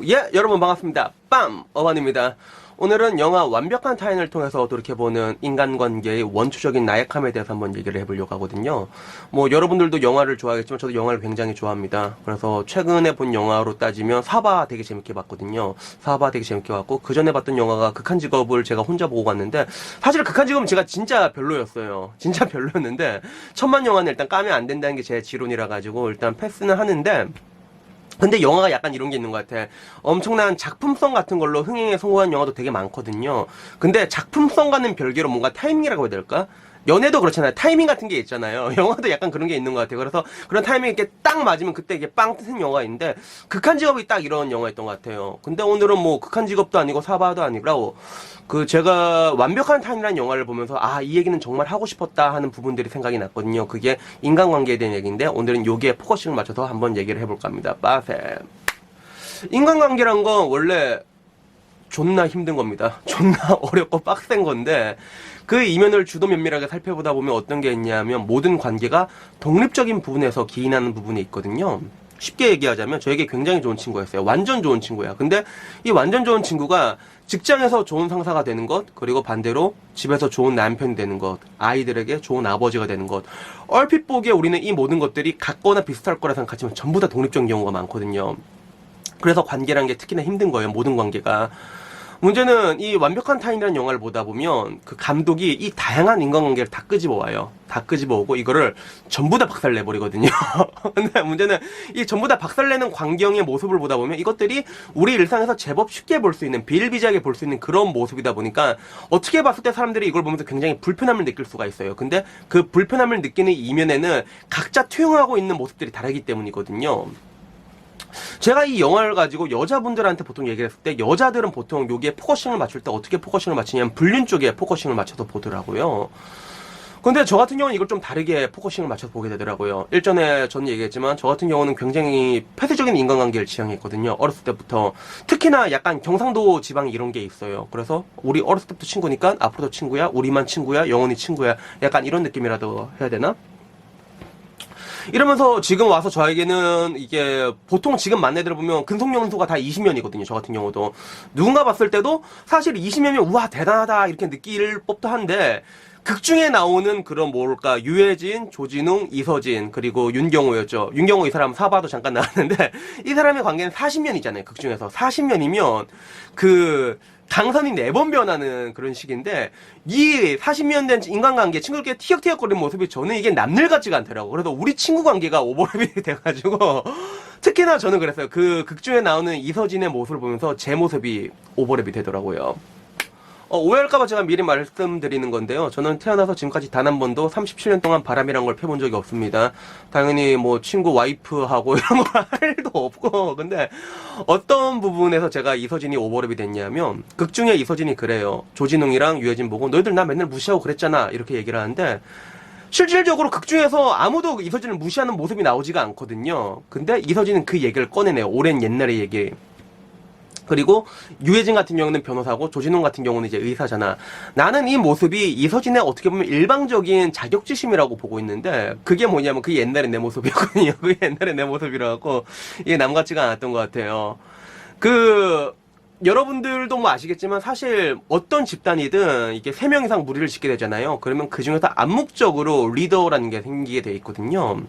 예, 여러분 반갑습니다. 빰! 어반입니다. 오늘은 영화 완벽한 타인을 통해서 돌이켜보는 인간관계의 원초적인 나약함에 대해서 한번 얘기를 해보려고 하거든요. 뭐 여러분들도 영화를 좋아하겠지만 저도 영화를 굉장히 좋아합니다. 그래서 최근에 본 영화로 따지면 사바 되게 재밌게 봤거든요. 사바 되게 재밌게 봤고, 그 전에 봤던 영화가 극한직업을 제가 혼자 보고 갔는데, 사실 극한직업은 제가 진짜 별로였어요. 진짜 별로였는데 천만 영화는 일단 까면 안 된다는 게 제 지론이라 가지고 일단 패스는 하는데, 근데 영화가 약간 이런 게 있는 것 같아. 엄청난 작품성 같은 걸로 흥행에 성공한 영화도 되게 많거든요. 근데 작품성과는 별개로 뭔가 타이밍이라고 해야 될까? 연애도 그렇잖아요. 타이밍 같은 게 있잖아요. 영화도 약간 그런 게 있는 것 같아요. 그래서 그런 타이밍이 이렇게 딱 맞으면 그때 이게 빵 뜨는 영화인데, 극한직업이 딱 이런 영화였던 것 같아요. 근데 오늘은 뭐 극한직업도 아니고 사바도 아니고, 제가 완벽한 타인이라는 영화를 보면서 이 얘기는 정말 하고 싶었다 하는 부분들이 생각이 났거든요. 그게 인간관계에 대한 얘기인데, 오늘은 여기에 포커싱을 맞춰서 한번 얘기를 해볼까 합니다. 빠세. 인간관계란 건 원래 존나 힘든 겁니다. 존나 어렵고 빡센 건데, 그 이면을 주도 면밀하게 살펴보다 보면 어떤 게 있냐면, 모든 관계가 독립적인 부분에서 기인하는 부분이 있거든요. 쉽게 얘기하자면 저에게 굉장히 좋은 친구였어요. 완전 좋은 친구야. 근데 이 완전 좋은 친구가 직장에서 좋은 상사가 되는 것, 그리고 반대로 집에서 좋은 남편이 되는 것, 아이들에게 좋은 아버지가 되는 것, 얼핏 보기에 우리는 이 모든 것들이 같거나 비슷할 거라 생각하지만 전부 다 독립적인 경우가 많거든요. 그래서 관계라는 게 특히나 힘든 거예요. 모든 관계가. 문제는 이 완벽한 타인이라는 영화를 보다 보면 그 감독이 이 다양한 인간관계를 다 끄집어 와요. 다 끄집어 오고 이거를 전부 다 박살내버리거든요. 근데 문제는 이 전부 다 박살내는 광경의 모습을 보다 보면 이것들이 우리 일상에서 제법 쉽게 볼 수 있는, 비일비재하게 볼 수 있는 그런 모습이다 보니까 어떻게 봤을 때 사람들이 이걸 보면서 굉장히 불편함을 느낄 수가 있어요. 근데 그 불편함을 느끼는 이면에는 각자 투영하고 있는 모습들이 다르기 때문이거든요. 제가 이 영화를 가지고 여자분들한테 보통 얘기를 했을 때, 여자들은 보통 여기에 포커싱을 맞출 때 어떻게 포커싱을 맞추냐면 불륜 쪽에 포커싱을 맞춰서 보더라고요. 근데 저 같은 경우는 이걸 좀 다르게 포커싱을 맞춰서 보게 되더라고요. 일전에 저는 얘기했지만 저 같은 경우는 굉장히 폐쇄적인 인간관계를 지향했거든요. 어렸을 때부터. 특히나 약간 경상도 지방에 이런 게 있어요. 그래서 우리 어렸을 때부터 친구니까 앞으로도 친구야, 우리만 친구야, 영원히 친구야, 약간 이런 느낌이라도 해야 되나? 이러면서 지금 와서 저에게는 이게 보통 지금 만난 애들을 보면 근속연수가 다 20년이거든요. 저 같은 경우도. 누군가 봤을 때도 사실 20년이면 우와 대단하다 이렇게 느낄 법도 한데, 극중에 나오는 그런 뭘까, 유해진, 조진웅, 이서진, 그리고 윤경호였죠. 윤경호 이 사람 사바도 잠깐 나왔는데, 이 사람의 관계는 40년이잖아요. 극중에서 40년이면 강선이 4번 변하는 그런 식인데, 이 40년 된 인간관계, 친구들끼리 티격태격거리는 모습이 저는 이게 남일 같지가 않더라고. 그래서 우리 친구 관계가 오버랩이 돼가지고, 특히나 저는 그랬어요. 그 극중에 나오는 이서진의 모습을 보면서 제 모습이 오버랩이 되더라고요. 오해할까봐 제가 미리 말씀드리는 건데요. 저는 태어나서 지금까지 단 한 번도 37년 동안 바람이란 걸 펴본 적이 없습니다. 당연히 뭐 친구 와이프하고 이런 거 할 일도 없고. 근데 어떤 부분에서 제가 이서진이 오버랩이 됐냐면, 극중에 이서진이 그래요. 조진웅이랑 유해진 보고 너희들 나 맨날 무시하고 그랬잖아 이렇게 얘기를 하는데, 실질적으로 극중에서 아무도 이서진을 무시하는 모습이 나오지가 않거든요. 근데 이서진은 그 얘기를 꺼내네요. 오랜 옛날의 얘기. 그리고 유해진 같은 경우는 변호사고 조진웅 같은 경우는 이제 의사잖아. 나는 이 모습이 이서진의 어떻게 보면 일방적인 자격지심이라고 보고 있는데, 그게 뭐냐면 그게 옛날의 내 모습이었거든요. 그게 옛날의 내 모습이라고, 이게 남 같지가 않았던 것 같아요. 여러분들도 뭐 아시겠지만 사실 어떤 집단이든 이게 3명 이상 무리를 짓게 되잖아요. 그러면 그 중에서 암묵적으로 리더라는 게 생기게 돼 있거든요.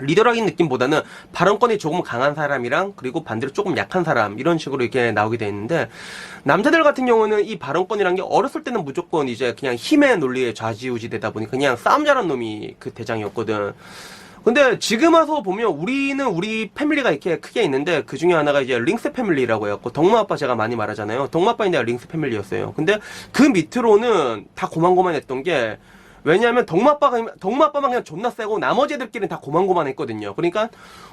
리더라는 느낌보다는 발언권이 조금 강한 사람이랑, 그리고 반대로 조금 약한 사람, 이런 식으로 이렇게 나오게 돼 있는데, 남자들 같은 경우는 이 발언권이란 게 어렸을 때는 무조건 이제 그냥 힘의 논리에 좌지우지 되다 보니 그냥 싸움 잘하는 놈이 그 대장이었거든. 근데 지금 와서 보면 우리는 우리 패밀리가 이렇게 크게 있는데, 그 중에 하나가 이제 링스 패밀리라고 해갖고, 덕마아빠 제가 많이 말하잖아요. 덕마아빠인데 링스 패밀리였어요. 근데 그 밑으로는 다 고만고만했던 게, 왜냐하면 덕마아빠만 그냥 존나 세고 나머지 애들끼리는 다 고만고만했거든요. 그러니까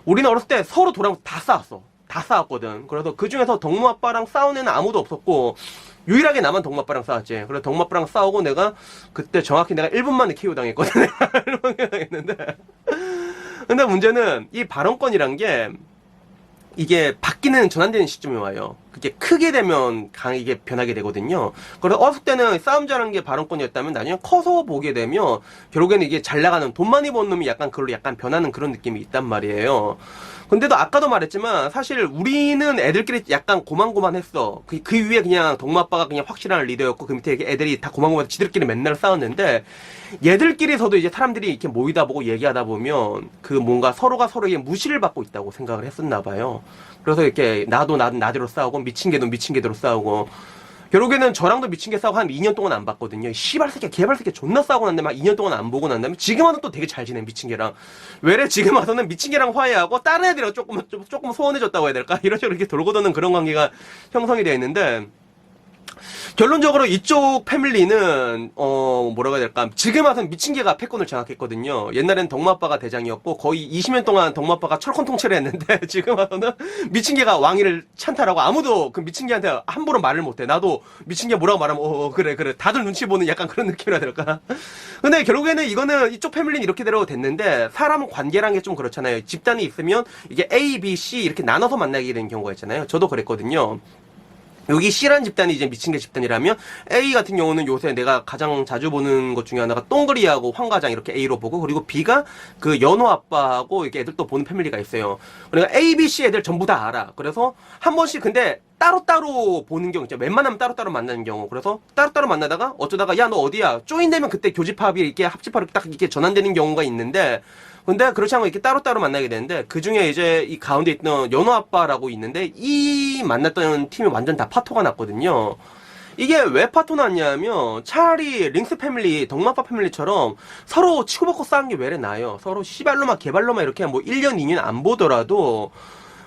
우리는 어렸을 때 서로 돌아오면서 다 싸웠어. 다 싸웠거든. 그래서 그 중에서 덕마아빠랑 싸운 애는 아무도 없었고, 유일하게 나만 덕마아빠랑 싸웠지. 그래서 덕마아빠랑 싸우고 내가 그때 정확히 내가 1분 만에 KO 당했거든. 1분 만에 당했는데. 근데 문제는 이 발언권이란 게 이게 바뀌는 전환되는 시점이 와요. 그게 크게 되면 강하게 변하게 되거든요. 그래서 어렸을 때는 싸움 잘하는 게 발언권이었다면 나중에 커서 보게 되면 결국에는 이게 잘 나가는 돈 많이 버는 놈이 약간 그걸로 약간 변하는 그런 느낌이 있단 말이에요. 근데도 아까도 말했지만 사실 우리는 애들끼리 약간 고만고만했어. 그 위에 그냥 덕마 아빠가 그냥 확실한 리더였고 그 밑에 애들이 다 고만고만 지들끼리 맨날 싸웠는데 얘들끼리서도 이제 사람들이 이렇게 모이다 보고 얘기하다 보면 그 뭔가 서로가 서로에게 무시를 받고 있다고 생각을 했었나 봐요. 그래서 이렇게 나도 나대로 싸우고 미친 개도 미친 개대로 싸우고 결국에는 저랑도 미친 개 싸우고 한 2년 동안 안 봤거든요. 씨발 새끼, 개발 새끼 존나 싸우고 난 다음에 막 2년 동안 안 보고 난 다음에 지금 와서 또 되게 잘 지내, 미친 개랑. 왜래 지금 와서는 미친 개랑 화해하고 다른 애들이랑 조금 소원해졌다고 해야 될까? 이런 식으로 이렇게 돌고 도는 그런 관계가 형성이 되어 있는데 결론적으로 이쪽 패밀리는 뭐라고 해야 될까, 지금 와서는 미친 개가 패권을 장악했거든요. 옛날엔 덕마아빠가 대장이었고 거의 20년 동안 덕마아빠가 철권 통치를 했는데 지금 와서는 미친 개가 왕위를 찬탈하고 아무도 그 미친 개한테 함부로 말을 못해. 나도 미친 개 뭐라고 말하면 그래 다들 눈치 보는 약간 그런 느낌이라 될까. 근데 결국에는 이거는 이쪽 패밀리는 이렇게대로 됐는데 사람 관계란 게 좀 그렇잖아요. 집단이 있으면 이게 A, B, C 이렇게 나눠서 만나게 되는 경우가 있잖아요. 저도 그랬거든요. 여기 C라는 집단이 이제 미친개 집단이라면 A 같은 경우는 요새 내가 가장 자주 보는 것 중에 하나가 똥그리하고 황과장 이렇게 A로 보고, 그리고 B가 그 연호 아빠하고 이렇게 애들 또 보는 패밀리가 있어요. 그러니까 A, B, C 애들 전부 다 알아. 그래서 한 번씩 근데 따로따로 보는 경우 있죠. 웬만하면 따로따로 만나는 경우. 그래서 따로따로 만나다가 어쩌다가 야 너 어디야? 조인되면 그때 교집합이 이렇게 합집합이 딱 이렇게 전환되는 경우가 있는데, 근데 그렇지 않고 이렇게 따로따로 만나게 되는데 그 중에 이제 이 가운데 있던 연호 아빠라고 있는데 이 만났던 팀이 완전 다 파토가 났거든요. 이게 왜 파토 났냐면 차라리 링스 패밀리, 덕마빠 패밀리처럼 서로 치고받고 싸우는 게 왜래 나요. 서로 씨발로만 개발로만 이렇게 뭐 1년 2년 안 보더라도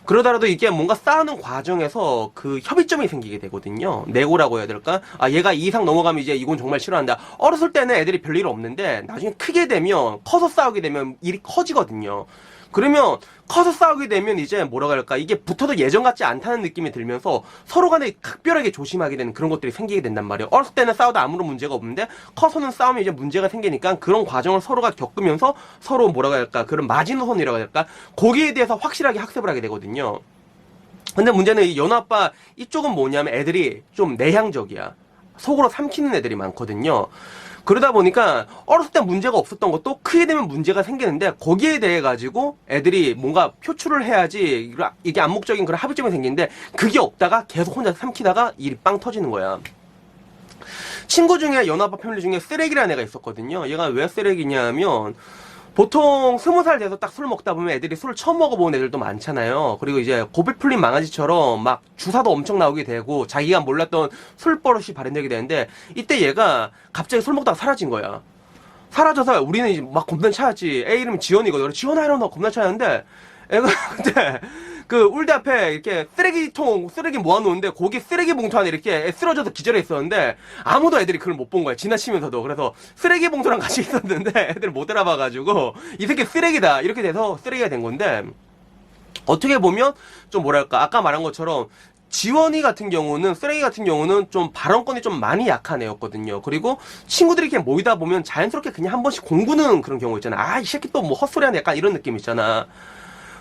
그러더라도 이게 뭔가 싸우는 과정에서 그 협의점이 생기게 되거든요. 내고라고 해야 될까? 아, 얘가 2 이상 넘어가면 이제 이건 정말 싫어한다. 어렸을 때는 애들이 별일 없는데 나중에 크게 되면, 커서 싸우게 되면 일이 커지거든요. 그러면 커서 싸우게 되면 이제 뭐라고 할까, 이게 붙어도 예전 같지 않다는 느낌이 들면서 서로 간에 각별하게 조심하게 되는 그런 것들이 생기게 된단 말이에요. 어렸을 때는 싸워도 아무런 문제가 없는데 커서는 싸우면 이제 문제가 생기니까 그런 과정을 서로가 겪으면서 서로 뭐라고 할까, 그런 마지노선이라고 할까, 거기에 대해서 확실하게 학습을 하게 되거든요. 근데 문제는 이 연아빠 이쪽은 뭐냐면 애들이 좀 내향적이야. 속으로 삼키는 애들이 많거든요. 그러다 보니까 어렸을 때 문제가 없었던 것도 크게 되면 문제가 생기는데 거기에 대해 가지고 애들이 뭔가 표출을 해야지 이게 암묵적인 그런 합의점이 생기는데 그게 없다가 계속 혼자 삼키다가 일이 빵 터지는 거야. 친구 중에 연아빠 패밀리 중에 쓰레기라는 애가 있었거든요. 얘가 왜 쓰레기냐면 보통 20살 돼서 딱 술 먹다 보면 애들이 술을 처음 먹어본 애들도 많잖아요. 그리고 이제 고백 풀린 망아지처럼 막 주사도 엄청 나오게 되고 자기가 몰랐던 술버릇이 발현되게 되는데 이때 얘가 갑자기 술 먹다가 사라진 거야. 사라져서 우리는 이제 막 겁나 찾았지. 애 이름이 지원이거든. 그래, 지원아 이러면 겁나 찾았는데 애가 그때 그 울대 앞에 이렇게 쓰레기 모아놓는데 거기 쓰레기 봉투 안에 이렇게 쓰러져서 기절해 있었는데 아무도 애들이 그걸 못 본 거야. 지나치면서도. 그래서 쓰레기 봉투랑 같이 있었는데 애들 못 알아봐가지고 이 새끼 쓰레기다 이렇게 돼서 쓰레기가 된 건데, 어떻게 보면 좀 뭐랄까, 아까 말한 것처럼 지원이 같은 경우는, 쓰레기 같은 경우는 좀 발언권이 좀 많이 약한 애였거든요. 그리고 친구들이 이렇게 모이다 보면 자연스럽게 그냥 한 번씩 공부는 그런 경우 있잖아. 아, 이 새끼 또 뭐 헛소리하네 약간 이런 느낌 있잖아.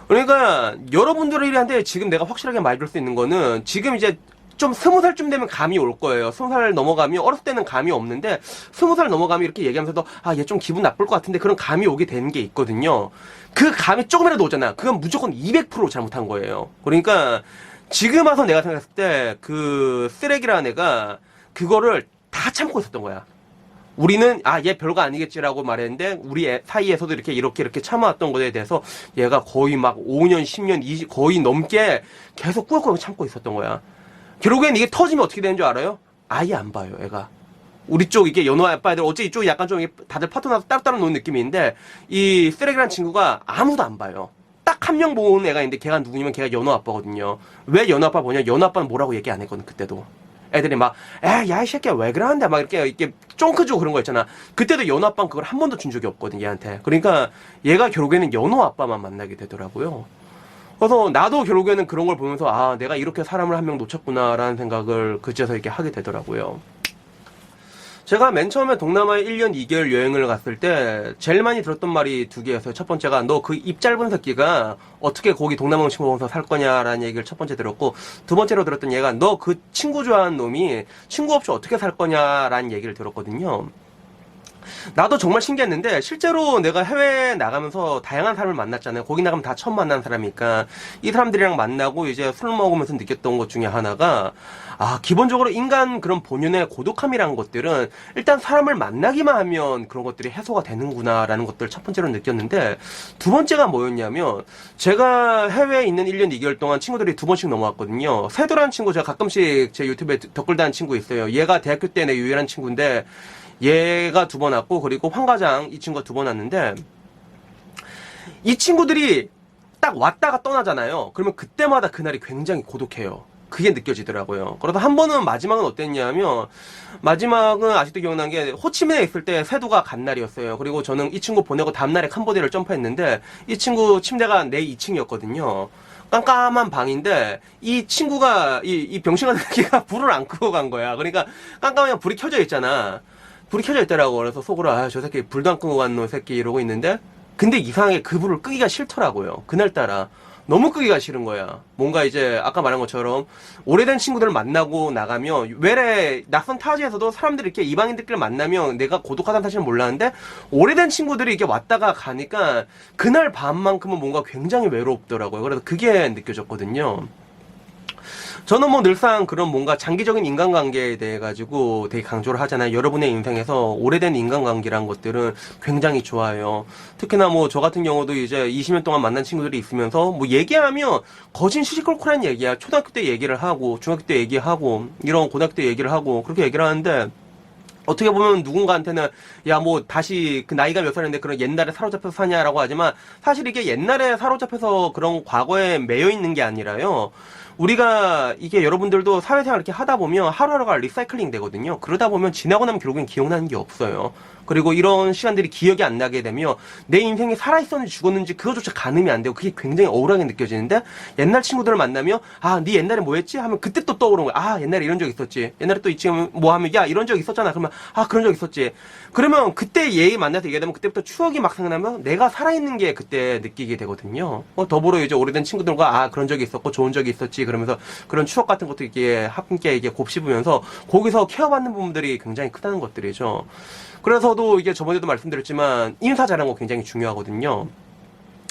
그러니까 여러분들한테 지금 내가 확실하게 말해줄 수 있는 거는, 지금 이제 좀 20살쯤 되면 감이 올 거예요. 20살 넘어가면, 어렸을 때는 감이 없는데 20살 넘어가면 이렇게 얘기하면서도 아, 얘 좀 기분 나쁠 것 같은데 그런 감이 오게 되는 게 있거든요. 그 감이 조금이라도 오잖아. 그건 무조건 200% 잘못한 거예요. 그러니까 지금 와서 내가 생각했을 때 그 쓰레기라는 애가 그거를 다 참고 있었던 거야. 우리는 얘 별거 아니겠지라고 말했는데 우리 사이에서도 이렇게 참아왔던 것에 대해서 얘가 거의 막 5년, 10년, 20 거의 넘게 계속 꾸역꾸역 참고 있었던 거야. 결국엔 이게 터지면 어떻게 되는 줄 알아요? 아예 안 봐요, 애가. 우리 쪽 이게 연호 아빠들 어째 이쪽이 약간 좀 다들 파토나서 따로따로 노는 느낌인데 이 쓰레기라는 친구가 아무도 안 봐요. 딱 한 명 보는 애가 있는데 걔가 누구냐면 걔가 연호 아빠거든요. 왜 연호 아빠 보냐? 연호 아빠는 뭐라고 얘기 안 했거든 그때도. 애들이 막, 야, 이 새끼야, 왜 그러는데? 막 이렇게 쫑크 주고 그런 거 있잖아. 그때도 연호 아빠는 그걸 한 번도 준 적이 없거든, 얘한테. 그러니까 얘가 결국에는 연호 아빠만 만나게 되더라고요. 그래서 나도 결국에는 그런 걸 보면서 내가 이렇게 사람을 한 명 놓쳤구나라는 생각을 그제서 이렇게 하게 되더라고요. 제가 맨 처음에 동남아에 1년 2개월 여행을 갔을 때 제일 많이 들었던 말이 두 개였어요. 첫 번째가 너 그 입 짧은 새끼가 어떻게 거기 동남아 음식 먹으면서 살 거냐라는 얘기를 첫 번째 들었고, 두 번째로 들었던 얘가 너 그 친구 좋아하는 놈이 친구 없이 어떻게 살 거냐라는 얘기를 들었거든요. 나도 정말 신기했는데 실제로 내가 해외에 나가면서 다양한 사람을 만났잖아요. 거기 나가면 다 처음 만난 사람이니까 이 사람들이랑 만나고 이제 술 먹으면서 느꼈던 것 중에 하나가, 기본적으로 인간 그런 본연의 고독함이라는 것들은 일단 사람을 만나기만 하면 그런 것들이 해소가 되는구나라는 것들 첫 번째로 느꼈는데, 두 번째가 뭐였냐면 제가 해외에 있는 1년 2개월 동안 친구들이 두 번씩 넘어왔거든요. 세도라는 친구 제가 가끔씩 제 유튜브에 댓글 다는 친구 있어요. 얘가 대학교 때 내 유일한 친구인데 얘가 두 번 왔고, 그리고 황과장 이 친구가 두 번 왔는데, 이 친구들이 딱 왔다가 떠나잖아요. 그러면 그때마다 그날이 굉장히 고독해요. 그게 느껴지더라고요. 그래서 한 번은 마지막은 어땠냐면, 마지막은 아직도 기억나는 게 호치민에 있을 때 세도가 간 날이었어요. 그리고 저는 이 친구 보내고 다음날에 캄보디아를 점프했는데, 이 친구 침대가 내 2층이었거든요. 깜깜한 방인데 이 친구가 이 병신 같은 새끼가 불을 안 끄고 간 거야. 그러니까 깜깜하면 불이 켜져 있잖아. 불이 켜져 있더라고. 그래서 속으로 저 새끼 불도 안 끄고 간 놈 새끼 이러고 있는데, 근데 이상하게 그 불을 끄기가 싫더라고요. 그날따라 너무 끄기가 싫은 거야. 뭔가 이제 아까 말한 것처럼 오래된 친구들을 만나고 나가면, 외래 낯선 타지에서도 사람들이 이렇게 이방인들끼리 만나면 내가 고독하다는 사실은 몰랐는데, 오래된 친구들이 이렇게 왔다가 가니까 그날 밤만큼은 뭔가 굉장히 외롭더라고요. 그래서 그게 느껴졌거든요. 저는 뭐 늘상 그런 뭔가 장기적인 인간관계에 대해 가지고 되게 강조를 하잖아요. 여러분의 인생에서 오래된 인간관계란 것들은 굉장히 좋아요. 특히나 뭐 저 같은 경우도 이제 20년 동안 만난 친구들이 있으면서 뭐 얘기하면 거진 시시콜콜한 얘기야. 초등학교 때 얘기를 하고, 중학교 때 얘기하고, 이런 고등학교 때 얘기를 하고, 그렇게 얘기를 하는데, 어떻게 보면 누군가한테는 야 뭐 다시 그 나이가 몇 살인데 그런 옛날에 사로잡혀서 사냐라고 하지만, 사실 이게 옛날에 사로잡혀서 그런 과거에 매여 있는 게 아니라요. 우리가 이게 여러분들도 사회생활 이렇게 하다 보면 하루하루가 리사이클링 되거든요. 그러다 보면 지나고 나면 결국엔 기억나는 게 없어요. 그리고 이런 시간들이 기억이 안 나게 되면 내 인생이 살아있었는지 죽었는지 그거조차 가늠이 안 되고 그게 굉장히 억울하게 느껴지는데, 옛날 친구들을 만나면 네 옛날에 뭐 했지? 하면 그때 또 떠오르는 거야. 옛날에 이런 적 있었지. 옛날에 또 지금 뭐 하면 야 이런 적 있었잖아. 그러면 그런 적 있었지. 그러면 그때 얘 만나서 얘기하면 그때부터 추억이 막 생각나면 내가 살아있는 게 그때 느끼게 되거든요. 더불어 이제 오래된 친구들과 그런 적이 있었고 좋은 적이 있었지 그러면서 그런 추억 같은 것도 이게 함께 이게 곱씹으면서 거기서 케어받는 부분들이 굉장히 크다는 것들이죠. 그래서도 이게 저번에도 말씀드렸지만 인사 잘하는 거 굉장히 중요하거든요.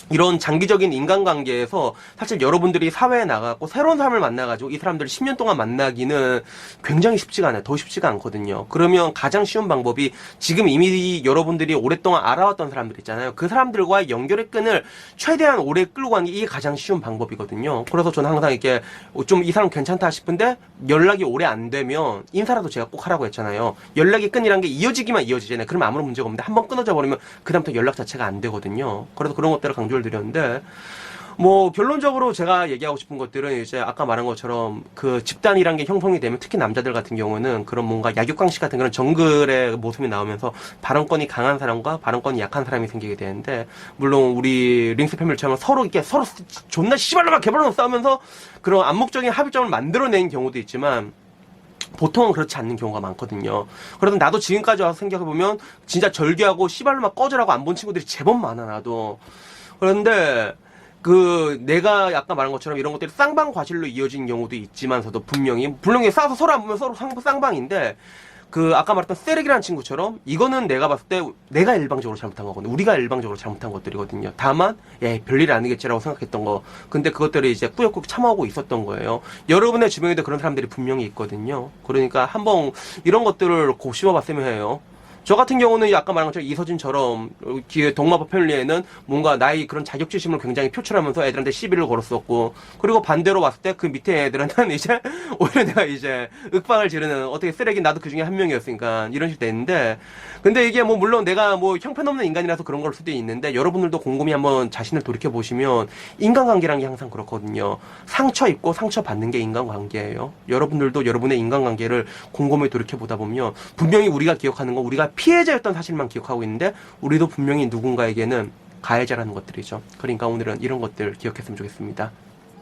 이런 장기적인 인간관계에서 사실 여러분들이 사회에 나가고 새로운 사람을 만나가지고 이 사람들을 10년 동안 만나기는 굉장히 쉽지가 않아요. 더 쉽지가 않거든요. 그러면 가장 쉬운 방법이 지금 이미 여러분들이 오랫동안 알아왔던 사람들 있잖아요. 그 사람들과의 연결의 끈을 최대한 오래 끌고 가는 게 이게 가장 쉬운 방법이거든요. 그래서 저는 항상 이렇게 좀 이 사람 괜찮다 싶은데 연락이 오래 안 되면 인사라도 제가 꼭 하라고 했잖아요. 연락이 끈이란 게 이어지기만 이어지잖아요. 그러면 아무런 문제가 없는데 한번 끊어져 버리면 그다음부터 연락 자체가 안 되거든요. 그래서 그런 것들을 강조 드렸는데, 뭐 결론적으로 제가 얘기하고 싶은 것들은 이제 아까 말한 것처럼 그 집단이란 게 형성이 되면 특히 남자들 같은 경우는 그런 뭔가 약육강식 같은 그런 정글의 모습이 나오면서 발언권이 강한 사람과 발언권이 약한 사람이 생기게 되는데, 물론 우리 링스 패밀리처럼 서로 존나 씨발로만 개발로 싸우면서 그런 암묵적인 합의점을 만들어낸 경우도 있지만 보통은 그렇지 않는 경우가 많거든요. 그래서 나도 지금까지 와서 생각해보면 진짜 절개하고 씨발로만 꺼져라고 안 본 친구들이 제법 많아. 나도. 그런데 내가 아까 말한 것처럼 이런 것들이 쌍방과실로 이어진 경우도 있지만서도 분명히 싸워서 서로 안 보면 서로 쌍방인데, 아까 말했던 세렉이라는 친구처럼 이거는 내가 봤을 때 내가 일방적으로 잘못한 거거든요. 우리가 일방적으로 잘못한 것들이거든요. 다만 별일 아니겠지라고 생각했던 거, 근데 그것들을 이제 꾸역꾸역 참아오고 있었던 거예요. 여러분의 주변에도 그런 사람들이 분명히 있거든요. 그러니까 한번 이런 것들을 곱씹어봤으면 해요. 저 같은 경우는 아까 말한 것처럼 이서진처럼 동마법 패밀리에는 뭔가 나의 그런 자격지심을 굉장히 표출하면서 애들한테 시비를 걸었었고, 그리고 반대로 봤을 때 그 밑에 애들한테는 이제 오히려 내가 이제 윽박을 지르는, 어떻게 쓰레기 나도 그 중에 한 명이었으니까 이런 식으로 됐는데, 근데 이게 뭐 물론 내가 뭐 형편없는 인간이라서 그런 걸 수도 있는데, 여러분들도 곰곰이 한번 자신을 돌이켜 보시면 인간관계란 게 항상 그렇거든요. 상처 입고 상처 받는 게 인간관계예요. 여러분들도 여러분의 인간관계를 곰곰이 돌이켜 보다 보면 분명히 우리가 기억하는 건 우리가 피해자였던 사실만 기억하고 있는데, 우리도 분명히 누군가에게는 가해자라는 것들이죠. 그러니까 오늘은 이런 것들 기억했으면 좋겠습니다.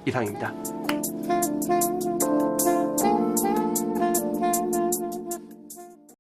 이상입니다.